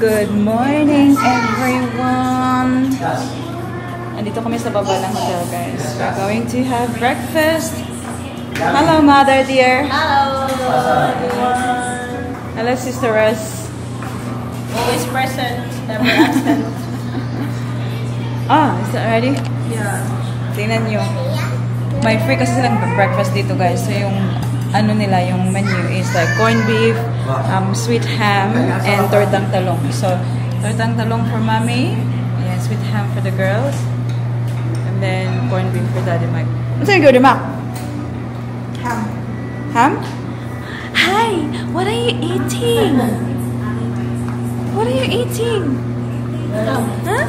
Good morning, everyone! Andito kami sa baba ng hotel, guys. We're going to have breakfast. Hello, mother dear. Hello, everyone. Hello, Sister Russ. Always present, never absent. Is that ready? Yeah. Tingnan nyo. May free kasi silang breakfast dito, guys. So, yung ano nila, yung menu is like corned beef, sweet ham, and tortang talong. So, tortang talong for mommy, and sweet ham for the girls, and then corned beef for Daddy Mike. What's your Daddy Mike? Ham. Ham? Hi! What are you eating? What are you eating? Huh?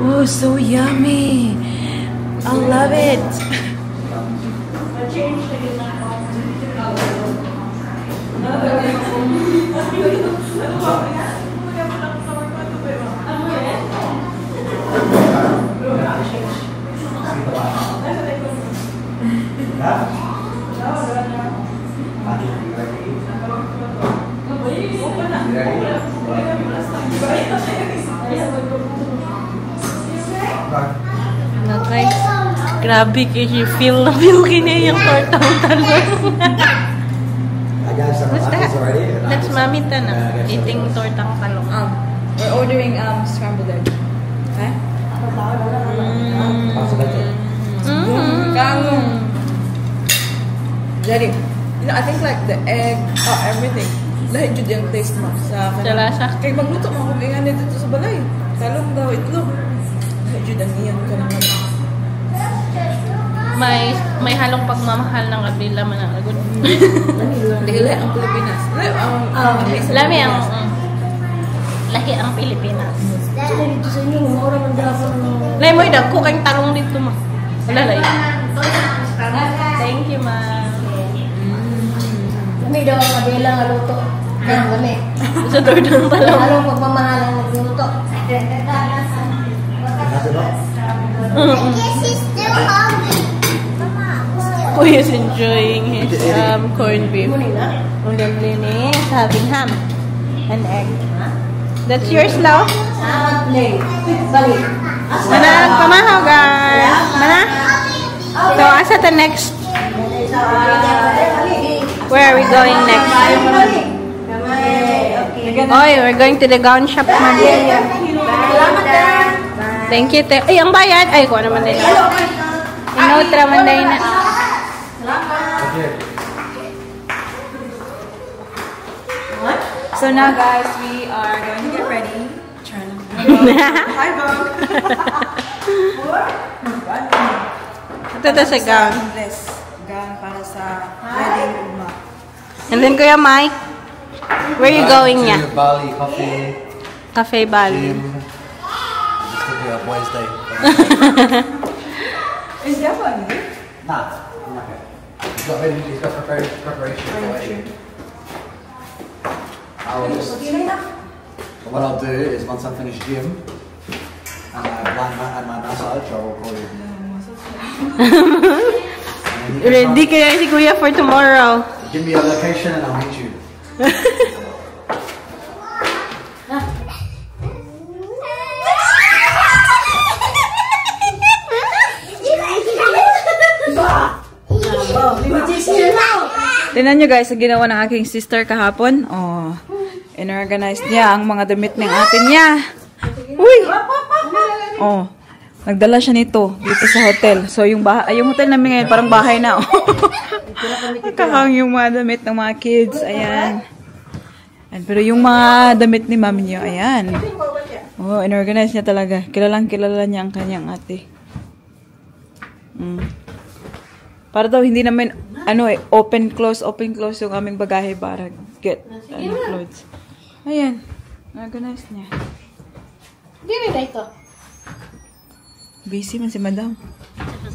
Oh, so yummy! I love it! Guys, grabe kasi feel kina yung tortang talong. What's that? That's Mami Tana eating tortang talong. We're ordering scrambled egg. Okay? Daddy, you know, I think like the egg, everything. Lahat yun yung taste mo sa lasa. Kaya magluto mo kung ingan dito sa balay. Talong daw, itlog. Lahat yun ang iyan ka naman. May halong pagmamahal ng kabila man ang agad. Lahi ang Pilipinas. Lahi ang Pilipinas. Lahi mo idagko kayong talong dito ma. Wala lahi. Thank you, ma. Kami daw ang kabila nga luto. Kami. Sa tortang talong. Halong pagmamahal ang magluto. Kuya is enjoying his corned beef. Ang gamli is having ham and egg. That's yours, Lau? Balik. Mana, pamahaw, guys. Mana? So, asa the next? Where are we going next? Oh, we're going to the gown shop. Thank you. Ay, ang bayad. Ay, kuha naman din. Inutra man din na. So now, guys, we are going to get ready. Hi, Bob. Ito sa gown. Gown para sa wedding ugma. And then, Kuya Mike, where are you going niya? Bali, coffee. Cafe Bali. Gym. Just to be up Wednesday. Is that one? Nah, I'm okay. He's got preparation for wedding. What I'll do is once I finish gym and my massage, I will call you. Ready kaya si Kuya for tomorrow. Give me a location and I'll meet you. Tingnan nyo, guys, ang ginawa ng aking sister kahapon. Oh, inorganize niya ang mga damit ng atin niya. Uy! Oh, nagdala siya nito dito sa hotel. So, yung hotel namin ngayon parang bahay na. Kakang yung mga damit ng mga kids. Ayan. Pero yung mga damit ni mami niyo, ayan. Oh, inorganize niya talaga. Kilalang kilala niya ang kanyang ate. Para daw hindi naman open close yung aming bagahe para get clothes. Ayan. Organize niya. Hindi na ito. Busy man si madam.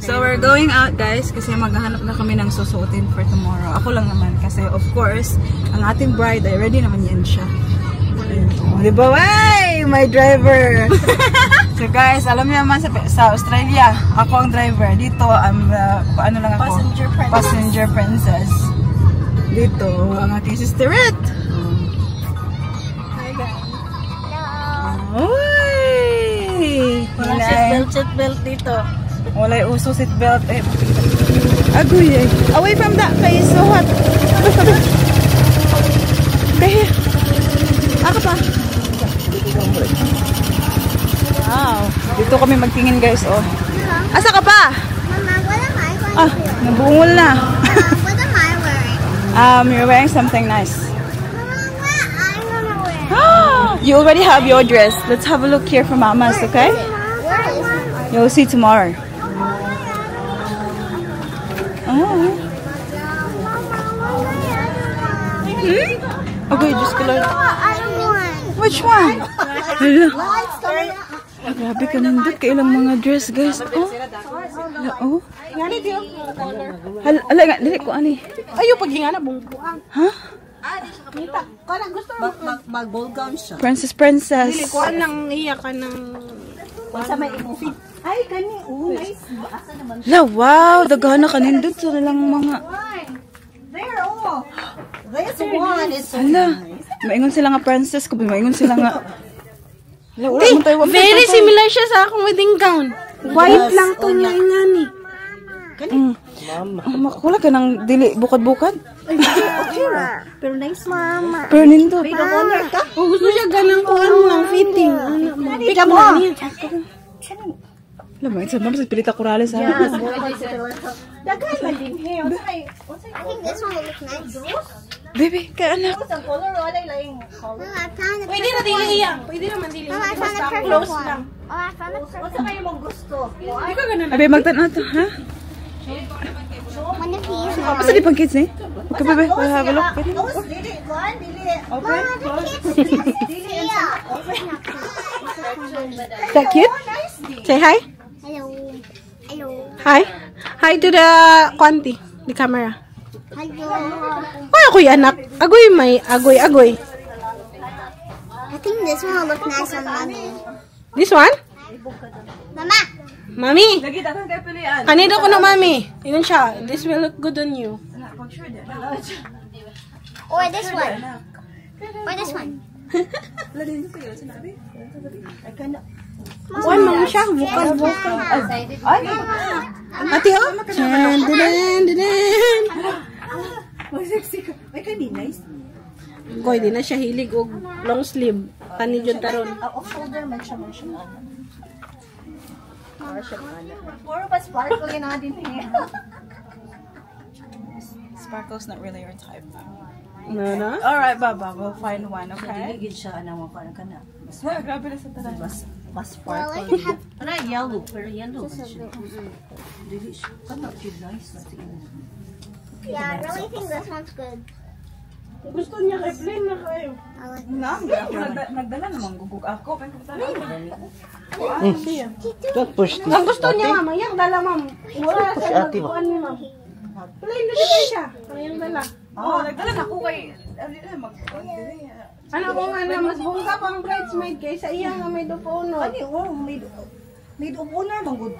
So we're going out, guys, kasi maghahanap na kami ng susuotin for tomorrow. Ako lang naman kasi of course ang ating bride ay ready naman yan siya. Diba? Ay! My driver! So guys, alam niyo naman sa Australia, ako ang driver. Dito, ano lang ako? Passenger princess. Dito, ang aking sister Rit. Uy! Wala seatbelt dito. Wala yung uso seatbelt. Eh. Agoy eh. Away from that face. So hot. Okay. Ako pa. Wow. Dito kami magtingin guys. Oh. Asa ka pa? Mama, what am I going to do? Nabungol na. What am I wearing? You're wearing something nice. Mama, what I'm gonna wear? You already have your dress. Let's have a look here for Mama's, okay? Where is it? You'll see tomorrow. Okay, just color. I don't want. Which one? Hala. Grabe ka nandun. Kailang mga dress, guys. Oh. Hala, oh. Hala nga, dili ko ani. Ayo, paghinga na, bungkuang. Ha? Gusto mag-ball gown siya. Princess. Dili ko nang iya ka ng... Basta may imufit. Ay, kani. Nice. Asa naman. Hala, wow. Dagana ka nandun sa nilang mga... There, oh. This one is so Hala. Maingon sila nga princess ko. Maingon sila nga... Hala, wala mo tayo. Very similar siya sa akong wedding gown. White lang to niya nga ni. Wala ka nang dili bukad-bukad. Pero nice. Mama. Pero nindo. Oh, gusto siya ganang ko lang fitting. Pika mo. Alam mo, isa mama sa Pilita Corrales ha. Dagay man din he. I think this one will look nice. Baby, kaya anak. Ang color o ay laing Mama, I found the Pwede na dili iya. Pwede naman dili. Mama, I found the perfect Close one. lang. Oh, I found the perfect Sa kayo mong gusto. Hindi ka ganun. Abi, magtan to, ha? one. The peas. Basta di pang kids eh. Okay, baby, we'll have a look. Dili, kuan, dili. Okay. Mama, the kids. Yeah. Is that cute? Say hi. Hello. Hello. Hi. Hi to the Quanti, the camera. Hello. Ay, ako'y anak. Agoy may agoy. I think this one will look nice on mommy. This one? Mama. Mami. Lagi, dakan kayo pilihan. Kanina ko na, mami. Yun siya. This will look good on you. Or this one. Or this one. One, mami siya. Bukal. Ay, Ate, oh. Didan. may kanina. Koy, di na siya hilig og long sleeve. Kani dyan taron. Off-shoulder man siya. Puro pa sparkle yun natin. Sparkle's not really your type. Na? Alright, Baba, we'll find one, okay? Diligid siya na mga parang kana. Grabe na sa tanan. Mas Well, I can have Ano, yellow. Pero yellow man siya. Dili siya. Kana, cute, nice. Yeah, I really think this one's good. Gusto niya kay plain na kayo. I like Nagdala namang gugug ako. Don't push this. Ang gusto niya, mama. Yang dala, ma'am. Wala sa magkuhan ni ma'am. Plain na dito siya. Ang dala. Nagdala na ako kay... Ano ko nga na, mas bongga pa ang bridesmaid kaysa iya nga may do honor. Oh, made of honor, bang good.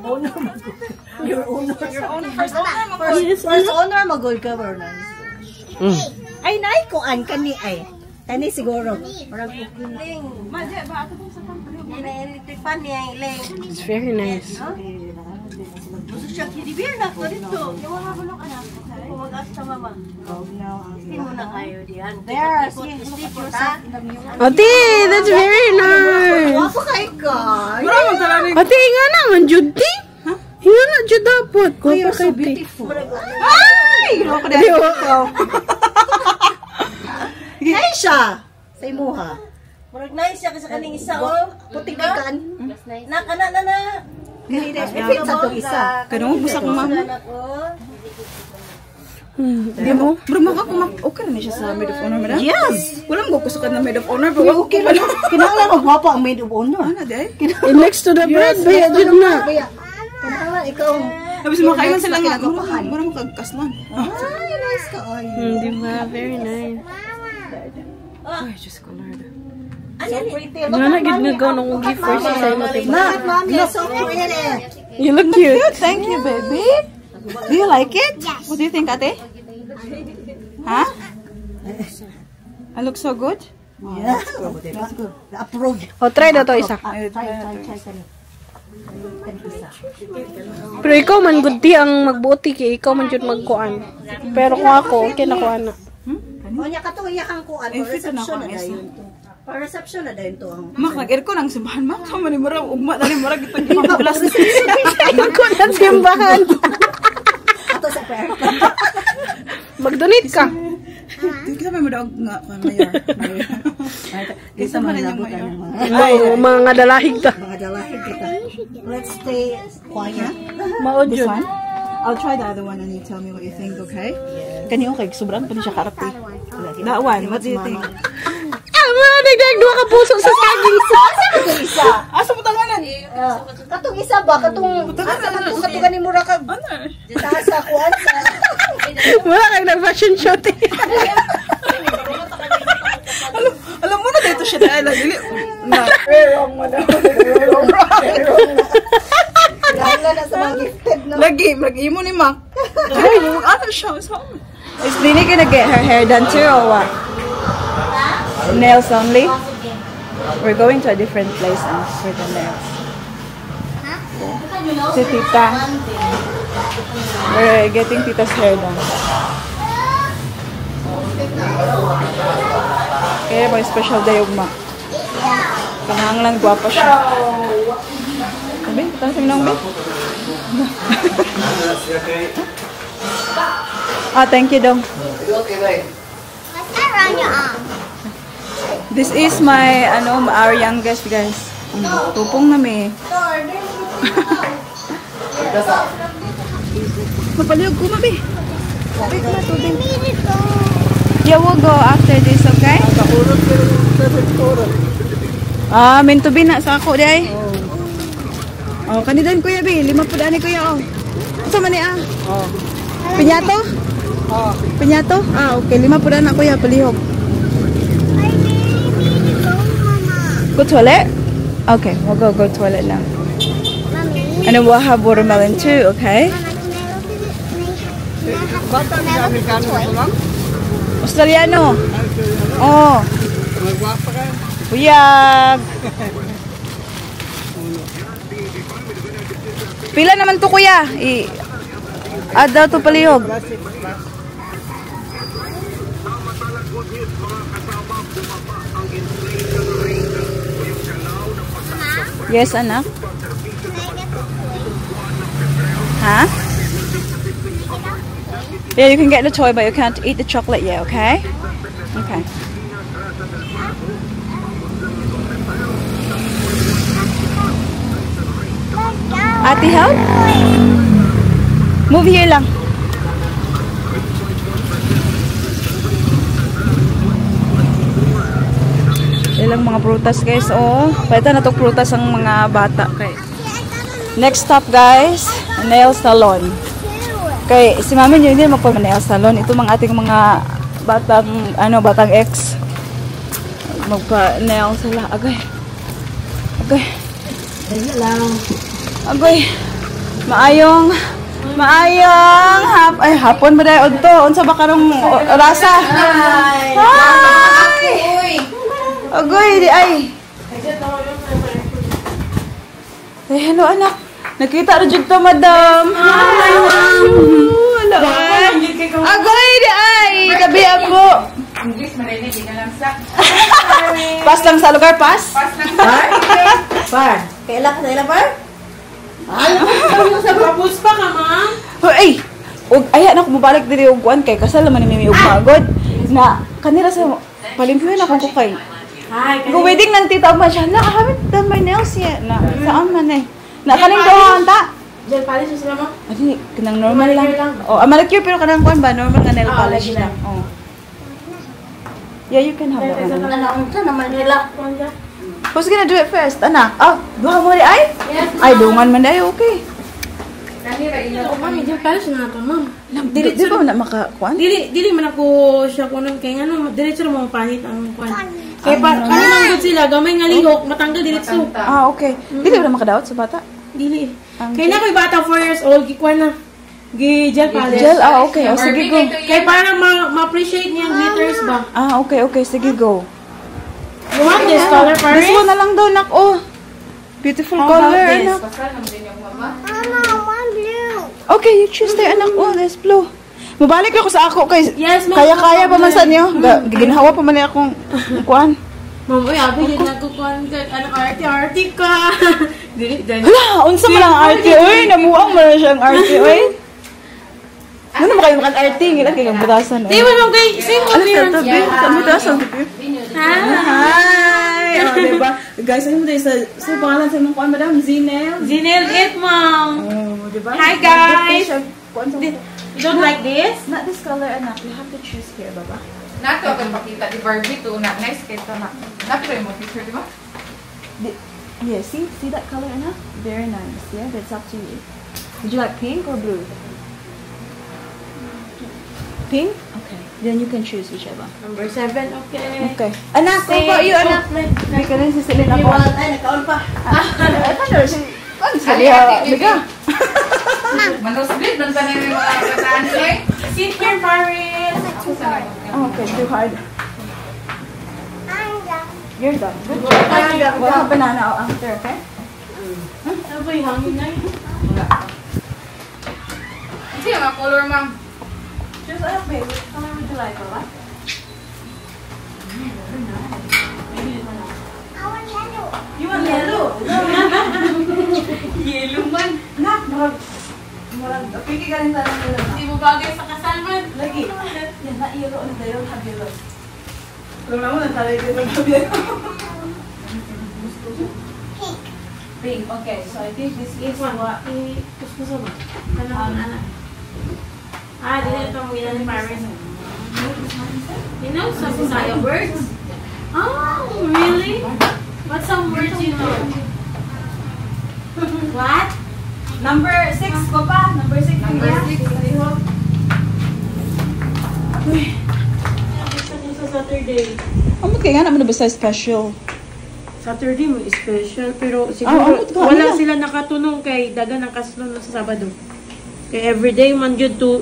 Honor, bang good. Your honor. First owner mo. First honor, mag-good ka, nice. Ay, naay ko an kani ay. Kani siguro. Parang kukiling. Madya, ba ako sa pangkaliw? Electric fan niya yung iling. It's very nice. Gusto siya kinibir na ko dito. Yung mga bulok anak. Kung mag-ask sa mama. Steam muna kayo diyan. There, steam po ta. Ate, that's very nice. Wapo kay ka. Ate, nga naman, Judy. Hinga na, Judy dapat. Ko You're pa so kay beautiful. Ako dahil. Nice siya. Sa imuha. Murag nice siya kasi kaning isa oh. Puti kan. Na. Fit sa to isa. Kanong busak mo, mama. Di mo? Bro, okay na siya sa maid of honor, madam? Yes. Walang gukusukan na maid of honor, pero okay ba? Kinahanglan og gwapa ang maid of honor. Ano, day? Next to the bread, baya dyan na. Kinahanglan ikaw. Tapos makaiman sila nga. Mura mo kagkaslan. Ay, nice ka ay. Di ba? Very nice. Ay, Diyos ko, Lord. So pretty. Diyan na, gid nga gawin ng gift first sa imo. Mommy, so pretty. You look cute. Thank you, baby. Do you like it? Yes. What do you think, ate? Huh? I look so good? Yeah. That's good. Approved. O, try daw to isa. Try. Pero ikaw man, good di ang magbuti kay ikaw man jud magkuan. Pero kung ako, okay na kuan na. O niya ka to, iya kang kuan. Reception na dayon to. Reception na dayon to. Mak, nag-aircon ang simbahan. Mak, manimara, ugma na nimara, kitang gimabulas. Ako na simbahan. Ato sa prayer. Mag-donate ka. Kita may madaog nga, mayor. Kita man nabot ang Ay, mga dalahig ta. mga dalahig kita. Let's stay quiet. Maod This yun. one? I'll try the other one and you tell me what you think, okay? Kani okay, sobrang pa niya siya karap eh. That one, what do you think? Nagdag duha ka puso sa saging sa. Katong isa. Asa mo tanganan? Katong isa ba? Katong katong ni mura ka. Sa kuan sa. Wala kang nag-fashion shoot eh. Alam mo na dito siya dahil dili. Wrong mo na. Lala na sa mga gifted no. Lagi mo ni Mac. Ay, ano siya? Is Dini gonna get her hair done too or what? Nails only? We're going to a different place now for the nails. Si Tita. We're getting Tita's hair done. Kaya may special day ugma. Kanahanglan guwapa siya. Sabi, tanong nang ba? Ah, thank you dong. What's that around your arm? This is my, our youngest guys. Tupong na may. Mapaliyog ko mabi. Yeah, we'll go after this, okay? Ah, meant to be na sa ako di ay. Oh, kanidan kuya bi, 5 daan ni kuya oh. Asa man ni ah? Oh. Pinyato? Oh. Pinyato? Ah, okay, 5 daan na kuya palihog. Go toilet? Okay, we'll go toilet now. Mommy. And then we'll have watermelon too, okay? Australiano. Oh. Buyag. Pila naman to kuya? Add daw to palihog. Yes, anak. Huh? Yeah, you can get the toy, but you can't eat the chocolate yet, okay? Okay. Ate, help? Move here lang. Ilang mga prutas guys, oh. Pwede na to prutas ang mga bata. Okay. Next stop guys, nail salon. Okay, si mami nyo hindi magpa-nail salon. Ito mga ating mga batang ex. Magpa-nail sila. Agay. Agay. Maayong hapon ba dahil to? Unsa ba karong rasa? Hi! Agoy, di ay. Hello anak. Nakita ra jud to madam. Hi. Hello. Agoy, di ay. Gabi ako. English marinig di ka lang sa. Pas lang sa lugar, pas? Par. Kaila ka nila par? Sa propose pa ka, ma'am? Ay. Og aya na ko mobalik diri og kuan kay kasal man ni Mimi og pagod. Na kanira sa palimpyo na ko kay. Hi, Go wedding ng tita ma siya. Na haven't done my nails yet. Na saan man eh. Na kaning doon ta. Gel polish sila, ma'am? Adi kanang normal lang. Oh, manicure pero kanang kuan ba normal nga nail polish lang. Oh. Yeah, you can have that one. Anak ko naman nila. Who's gonna do it first? Anak. Oh, duha mo di ay? Yes. Ay, dungan man dai okay. Ma'am, gel polish na ito, ma'am. Di ba na makakuan? Dili man ako siya kunon kay ngano, diretso mo pahit ang kuan. Kay kanang gud sila gamay nga lihok, matanggal diretso. Ah, okay. Dili ba na makadaot sa bata? Dili. Kay na koy bata 4 years old, gikuan na. Gi gel polish. Gel, ah, okay. O, sige, go. Kay para ma-appreciate niya ang glitters ba? Ah, okay, sige, go. You want this color, Paris? This one na lang daw, nak. Oh. Beautiful color, anak. Mama, I want blue. Okay, you choose there, anak. Oh, there's blue. Mabalik ako sa ako kay Yes, ma'am. kaya-kaya pa man sa niyo. Ginhawa pa man niya akong kuan. Ma'am, uy, abi yun nagkukuhan ka. Anong arte-arte ka. Hala, unsa man ang arte oy, namuang man siyang arte oy. Ano ba kayo makan arte ngilan kay butasan oy. Di mo ma'am kay same Ano appearance. ka tabi? Sa butasan. Hi. Oh, diba? Guys, ano mo tayo sa pangalan sa mong kuan madam Zinel? Zinel it, ma'am. Oh, diba? Hi, guys. Kuan sa You don't like this? Not this color, anak. You have to choose here, baba. Nato ako pakita di Barbie to na nice kay sama. Nato mo picture di ba? Yeah, see that color, anak? Very nice. Yeah, that's up to you. Would you like pink or blue? Pink? Okay. Then you can choose whichever. Number 7, okay. Okay. Anak, what about you, anak? May ka rin sisilin ako. Ay, nakaon pa. Ay, paano? Ano siya? Biga. Manusbit man sa nila mga kataan eh. Sit here, Paris. Oh, okay, too hard. I'm done. You're done. Good job. We'll have banana after, okay? Ano ba yung hangin na yun? Kasi yung color ma'am. Just anak, babe. Which color would you like, baba? I want yellow. You want yellow? Yellow man. Nak, murag, piki ka rin tanong nila. Hindi mo bagay sa kasal man. Lagi. Yan, na-yellow. Ano tayo? Have yellow. Kung naman, nagtalay dito ng yellow. Pink. Okay, so I think this is what... Gusto mo ba? Anak. Ah, dito ito mo ilan ni Paris. You know some Bisaya words? Oh, really? What's some words you know? What? Number 6 ko pa. Number 6. Number 6. Sa Saturday. Ano kaya nga naman na basta special? Saturday mo special, pero Ah, siguro ano to? wala Ano? sila nakatunong kay dagan ang kaslon sa Sabado. Kay everyday man jud to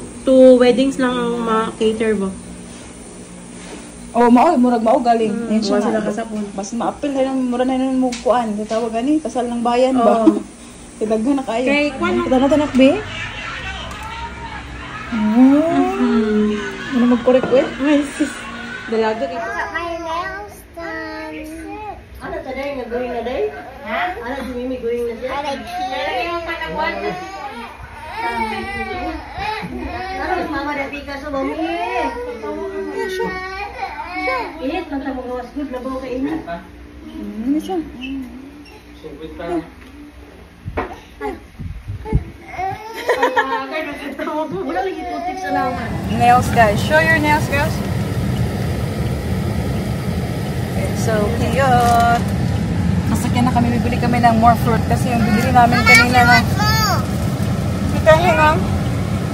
weddings lang ang ma-cater ba. Oh, murag mao galing. Yan siya wala sila nga. kasapon. Mas maapil na ng mura na mo kuan. Tawag gani, kasal ng bayan ba? Oo. Tidaghan na kayo. Kay kuan Tanak be. Ano mag-correct we? ay sis. Dalaga kay Got my nails done. Ano taday nga going na day? Ha? Ano si Mimi going na day? Are they cute? Ano mama na pika sa bumi? Init man ta mga wasgud na buo kay init. Ano siya? Wala lagi putik sa naman. Nails, guys. Show your nails, girls. It's so cute. Sasakyan na kami. Bibili kami ng more fruit kasi yung binili namin kanina na... Kita nyo nga.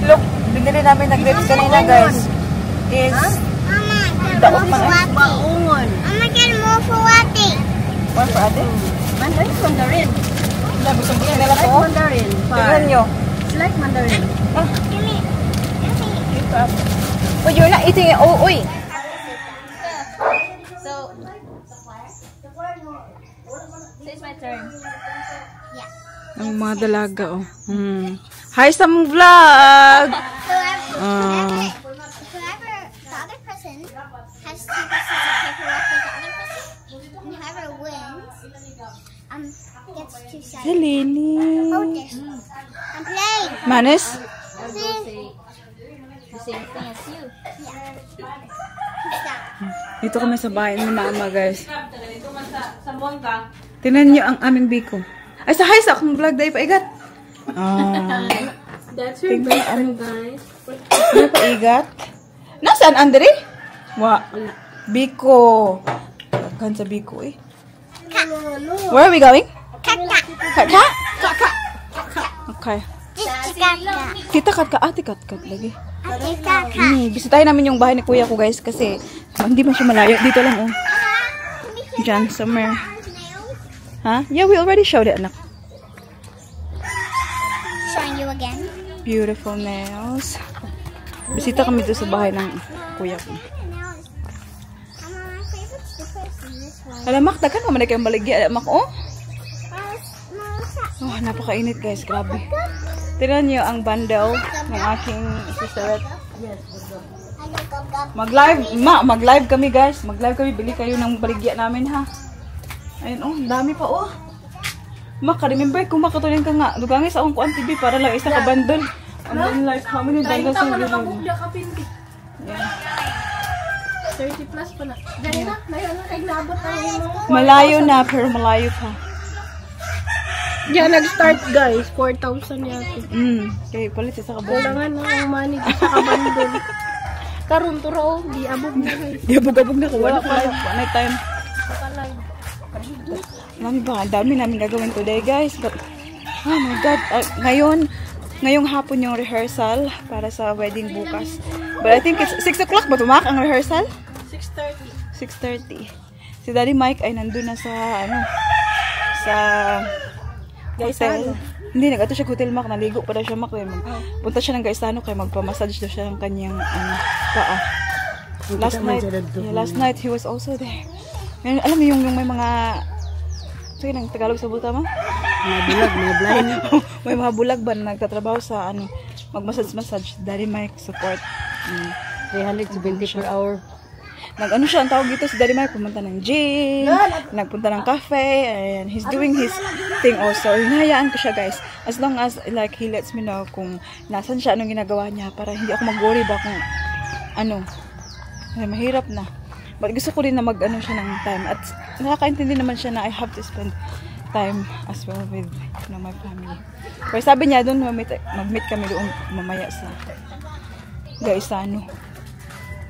Look, binili namin na grapes kanina, guys. Is... Mama, daot man eh. Baungon. Mama, get more for wati. One for ate. Mandarin, mandarin. Gusto mo nila Like ko? mandarin. Tignan nyo. It's like mandarin. Give me. Ito. Oh, you're not eating it. Oh, uy. So it's my turn. Yeah. Ang mga dalaga, oh. Hi sa mong vlog! Whoever the other person has 2 pieces of paper left with the other person, and whoever wins gets 2 sides. Helene. Hold this. I'm playing. Manis? See? The same thing as you. Yeah. Who's that? Dito kami sa bahay ni mama, guys. dito man sa Buanga. Tingnan nyo ang aming biko. Ay, sa hi sa akong vlog, dahil paigat. That's your birthday, guys. Ano paigat? Nasaan, Andre? Biko. Kan sa biko, eh. Where are we going? Kaka. Kaka? Okay. Kaka. Kita kat ate kat lagi. Ate kaka. Bisitahin namin yung bahay ni kuya ko, guys, kasi hindi man siya malayo. Dito lang, oh. Diyan, somewhere. Huh? Yeah, we already showed it, anak. Showing you again. Beautiful nails. Bisita kami dito sa bahay ng kuya ko. My favorite's the first this one. Alamak, takan naman na kayong baligya. Alamak, oh. Masa. Oh, napakainit guys. Grabe. Tignan niyo ang bundle ng aking sister. Ano gagap? Mag-live kami guys. Mag-live kami. Bili kayo ng baligya namin ha. Ayun, oh. Dami pa, oh. Remember kung makatuloy ka nga. Dugangin sa akong kuan TV para lang isa ka bundle. And then like, how many bundles are you doing? Yeah. 30 plus pa na. Dahil na, nagbabot tayo mo. Malayo na, pero malayo pa. Yeah, nag-start guys. 4,000 yata. Okay, palit sa kabundol. Kulangan na ang money sa kabandol. Karon to raw, di abog na guys. Di abog-abog na ko. Wala night time. Ang dami namin gagawin today guys. But, oh my God. Ngayong hapon yung rehearsal para sa wedding bukas. But I think it's 6 o'clock ba tumak ang rehearsal? 6:30. Si Daddy Mike ay nandun na sa sa hotel. Hindi, nag-ato siya hotel Mac. Naligo pa daw siya Mac. Punta siya ng Gaisano kaya magpa-massage daw siya ng kanyang paa. Last night he was also there. Ngayon, alam mo yung may mga sige ng Tagalog sa buta ma? Mga bulag, mga blind. May mga bulag ba na nagtatrabaho sa mag-massage. Daddy Mike support. 370 per hour. Nag-ano siya, ang tawag dito si Daddy Mike, pumunta ng gym, nagpunta ng cafe, and he's doing his thing also. Hinahayaan ko siya guys, as long as like he lets me know kung nasan siya, anong ginagawa niya, para hindi ako mag-worry ba kung mahirap na. But gusto ko rin na mag-ano siya ng time, at nakakaintindi naman siya na I have to spend time as well with my family. Pero sabi niya doon, mag-meet kami doon mamaya sa Gaisano.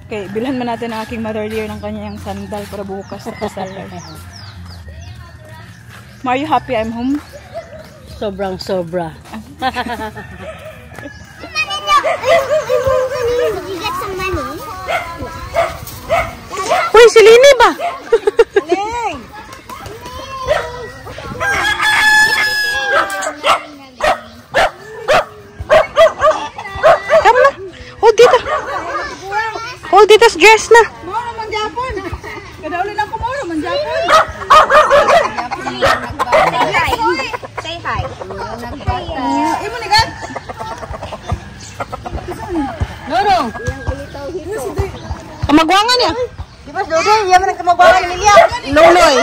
Okay, bilhan man natin ang aking mother dear ng kanyang sandal para bukas sa kasal. Are you happy I'm home? Sobrang sobra. Did you get some money? Uy, si Lini ba? Tama na. Hold dito's dress na. Moro man Japon. Kadaulin ako moro man Japon. Say hi. Imo ni gan. Doro. Kamagwangan niya. Di ba Doro, yaman ang kamagwangan ni Lilia. Loloy.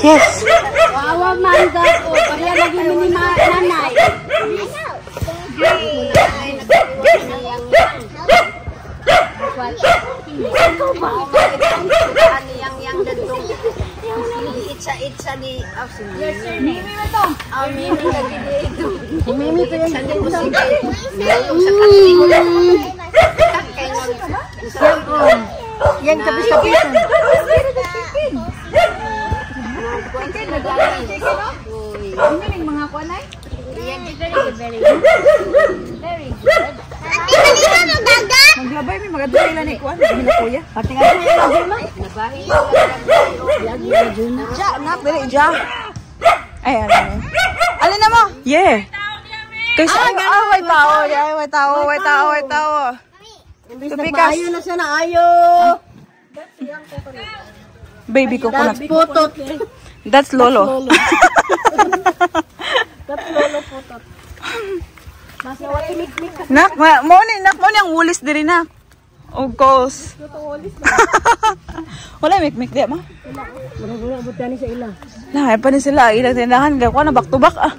Yes. Wawa mangga ko. Pariya lagi ni nanay. Itsa ni Mimi to. Mimi lagi dito. Mimi to yung yan kapis-kapis. Ini mga kuanay? Very good. Ate, kanina mo gaga? Maglabay may magadulay lang ni kuan, hindi na kuya. Ate nga niya lang Juma. Ja, nak dili ja. Ay, alin na mo? Yeah. Kasi way tao. Ayo na siya na ayo. Baby ko na. Putot. That's Lolo. That's Lolo putot. Nak mo ni ang wulis diri na. Og goals. Wala mikmik di ma. Wala butan ni sa ila. Nah, pa ni sila ilang tindahan gako na back to back ah.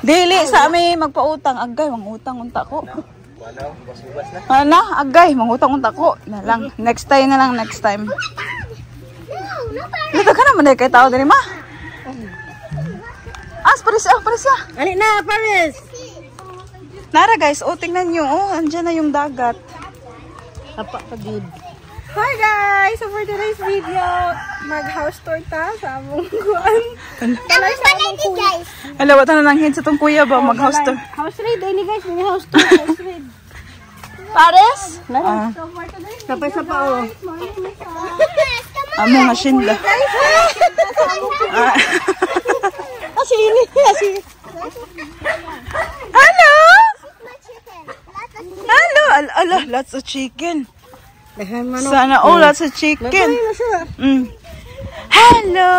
Dili sa ami magpautang agay mangutang unta ko. Ana, agay mangutang unta ko. Na lang next time. Dito ka naman kay tao diri ma. Paris. Ali na, Paris. Nara guys, tingnan nyo, andyan na yung dagat. Apa pagid. Hi guys! So for today's video, mag-house tour ta sa among kuan. Tapos pala ni guys. Alawa ta na lang hint sa tong kuya ba mag-house tour. House raid, ni guys, may house tour, house raid. Paris? So for today's Tapos sa pao. Amo nga shinda. Asi ini, asi. lots of chicken. Sana all lots of chicken. Hello!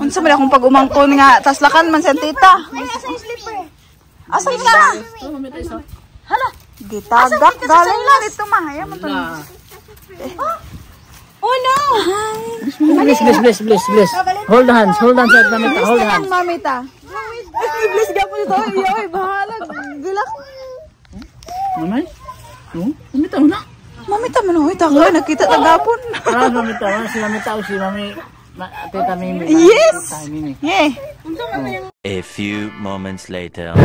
Unsa man akong pag-umangkon nga taslakan man sa tita. Asa ka? Hala, gitagak galing na dito mahaya man to. Oh no! Bless. Hold hands at mamita. Hold hands. Mamita. Bless ka po dito. Yoy, bahala. Gilak. Mamay? Mamita mo na. Mamita man hoy ta ko nakita ta gapon. Mamita. Si mamita o si mami. Tita Mimi. Yes. Yeah. A few moments later.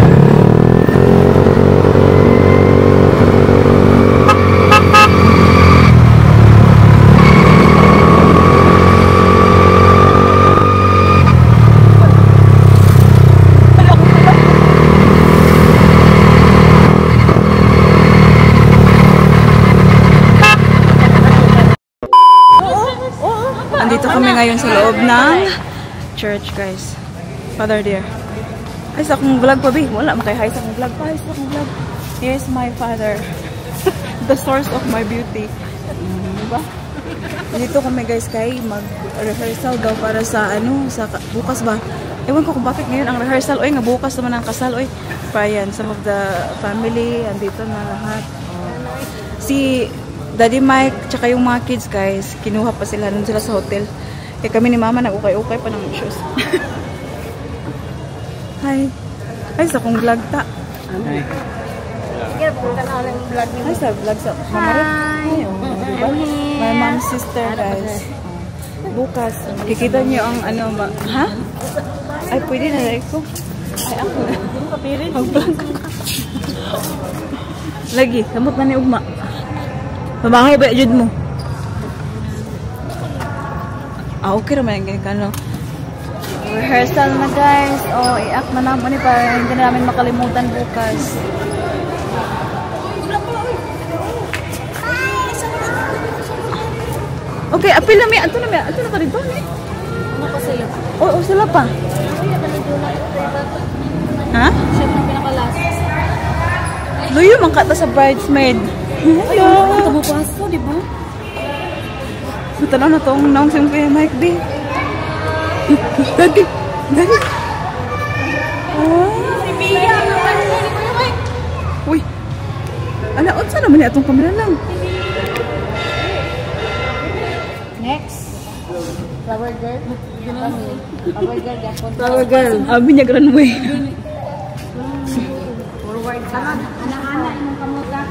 Andito kami ngayon sa loob ng church, guys. Father dear. Ay, sa akong vlog pa, Bi. Wala, makay-hi sa akong vlog. Hi, sa akong vlog. Here's my father. The source of my beauty. Diba? Dito kami, guys, kay mag-rehearsal daw para sa, sa bukas ba? Ewan ko kung bakit ngayon ang rehearsal. Oy, nga bukas naman ang kasal. Oy, pa yan. Some of the family, andito na lahat. Si Daddy Mike, tsaka yung mga kids, guys, kinuha pa sila nun sila sa hotel. Kaya kami ni Mama nag-ukay-ukay pa ng shoes. Hi. Ay, sa kong vlog ta. Hi. Hi, sa vlog sa Mama Ruth. Hi. Diba? My mom's sister, guys. Bukas. Kikita niyo ang ha? Ay, pwede na like ko. Ay, ako na. Mag-vlog. Lagi, kamot na ni Ugma. Mamangay ba jud mo? Okay naman yung ganyan rehearsal na, guys. I-act na naman para hindi na namin makalimutan bukas. Okay, apil na may. Ato na ka dito. Ano pa sila? Oo, sila pa. Ha? Siya na pinakalas. Luyo, mangkata sa bridesmaid. Hello! Ito mo paso, di ba? Matanaw na itong naong siyang kaya Mike B. Daddy! Si Mia! Uy! Ala, saan naman niya itong kamera lang? Next. Flower girl. Flower girl. Abi niya runway. Forward ka. Anak-anak yung kamuta.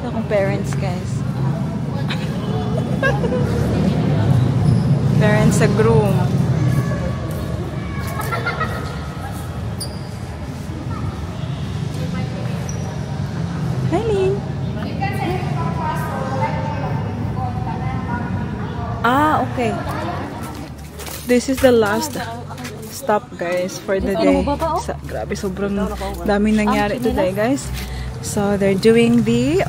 Akong parents, guys. Parents sa groom. Hi, Lynn. Okay. This is the last stop, guys, for the day. Grabe, sobrang daming nangyari today, guys. So, they're doing the...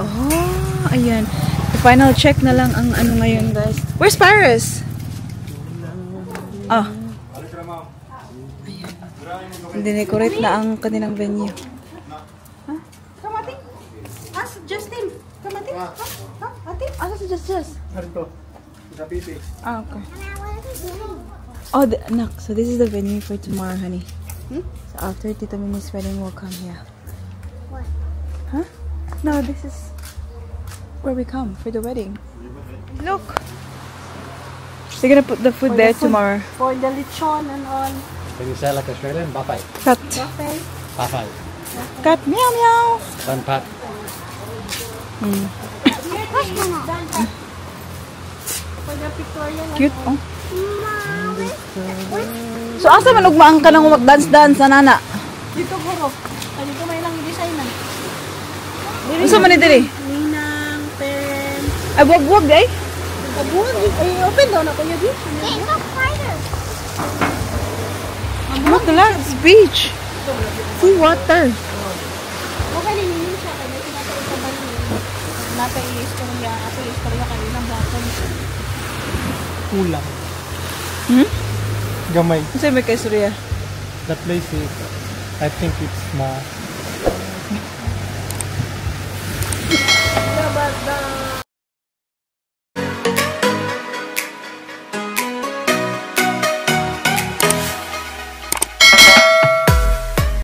ayan. The final check na lang ang ngayon, guys. Where's Paris? Ayan. Dinecorate na ang kanilang venue. Huh? Kamating? Ask Justin. Kamating? Ating? Asa si Just? Harito. Sa pipi. Okay. So this is the venue for tomorrow, honey. So after Tita Mimi's wedding, we'll come here. What? Huh? No, this is where we come for the wedding. Look! They're gonna put the food there tomorrow. For the lechon and all. Can you say like Australian? Buffet. Cut. Buffet. Buffet. Cut. Meow meow. One pat. For the Victorian. Cute, oh. So asa man ugmaan ka nang mag-dance-dance sa nana? Dito guro. Dito may lang design na. Gusto mo ni diri? Ninang, parents. Ay, buwag-buwag, eh? Buwag. Ay, open daw na kayo di. Hey, look, spider. Look, it's beach. Full water. Okay, ninin siya. Kaya sinatay sa bali. Napa-ilis ko niya. Ako-ilis ko rin kanina. Kulang. Gamay. Kasi may kay Surya. The place is, I think it's small. But